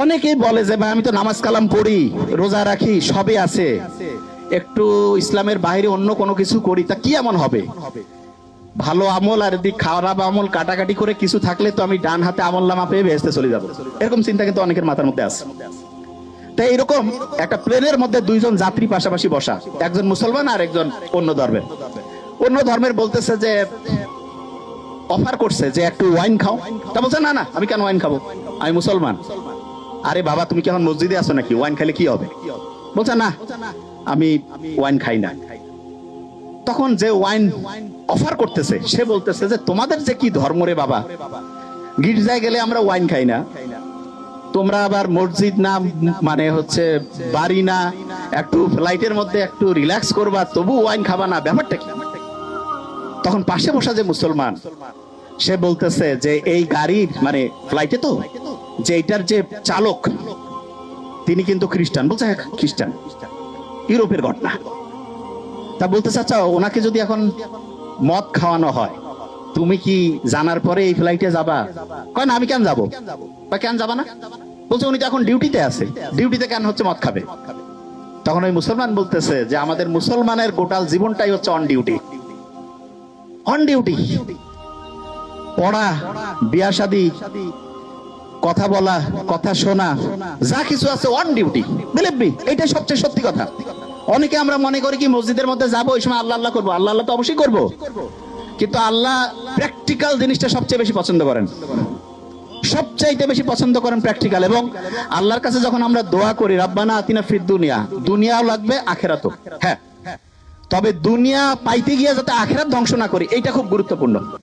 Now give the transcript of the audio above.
অনেকেই বলে যে ভাই আমি তো নামাজ কালাম পড়ি, রোজা রাখি, সবই আছে, একটু ইসলামের বাইরে অন্য কোনো কিছু করি, তা কি এমন হবে? ভালো আমল আর এদিক খারাপ আমল কাটাকাটি করে কিছু থাকলে তো আমি ডান হাতে আমল নামা পেয়ে ভেস্তে চলে যাবো, এরকম চিন্তা কিন্তু অনেকের মাথার মধ্যে আছে। তাই এরকম একটা প্লেনের মধ্যে দুইজন যাত্রী পাশাপাশি বসা, একজন মুসলমান আর একজন অন্য ধর্মের বলতেছে যে অফার করছে যে একটু ওয়াইন খাও। তা বলছে না না, আমি কেন ওয়াইন খাবো, আমি মুসলমান। আরে বাবা, তুমি কি এখন মসজিদে আছো নাকি? ওয়াইন খেলে কি হবে? বলছে না, আমি ওয়াইন খাই না। তখন যে ওয়াইন অফার করতেছে সে বলতেছে যে তোমাদের যে কি ধর্ম রে বাবা, গির্জায় গেলে আমরা ওয়াইন খাই না, তোমরা আবার মসজিদ না মানে হচ্ছে বাড়ি না, একটু ফ্লাইটের মধ্যে একটু রিল্যাক্স করবা তবু ওয়াইন খাবা না, ব্যাপারটা কি? তখন পাশে বসা যে মুসলমান সে বলতেছে যে এই গাড়ির মানে ফ্লাইটে তো যে এটার যে চালক তিনি কিন্তু খ্রিস্টান। বলছে হ্যাঁ খ্রিস্টান, ইউরোপের ঘটনা। তা বলতেছে আচ্ছা ওনাকে যদি এখন মদ খাওয়ানো হয় তুমি কি জানার পরে এই ফ্লাইটে যাবা? কয় না, আমি কেন যাবো। বা কেন যাবা না? বলছে উনি তো এখন ডিউটিতে আছে, ডিউটিতে কেন হচ্ছে মদ খাবে? তখন ওই মুসলমান বলতেছে যে আমাদের মুসলমানের গোটাল জীবনটাই হচ্ছে অন ডিউটি। অন ডিউটি, পড়া, বিয়া শাদী, কথা বলা, কথা শোনা, যা কিছু আছে অন ডিউটি। বিলিভ মি, এটাই সবচেয়ে সত্যি কথা। অনেকে আমরা মনে করি কি মসজিদের মধ্যে যাবো, ওই সময় আল্লাহ আল্লাহ করবো। আল্লাহ আল্লাহ তো অবশ্যই করবো, কিন্তু আল্লাহ প্র্যাকটিক্যাল জিনিসটা সবচেয়ে বেশি পছন্দ করেন, সবচাইতে বেশি পছন্দ করেন প্র্যাকটিক্যাল। এবং আল্লাহর কাছে যখন আমরা দোয়া করি রাব্বানা আতিনা ফিদ দুনিয়া, দুনিয়াও লাগবে আখিরাতও, হ্যাঁ, তবে দুনিয়া পাইতে গিয়ে যাতে আখিরাত ধ্বংস না করি, এইটা খুব গুরুত্বপূর্ণ।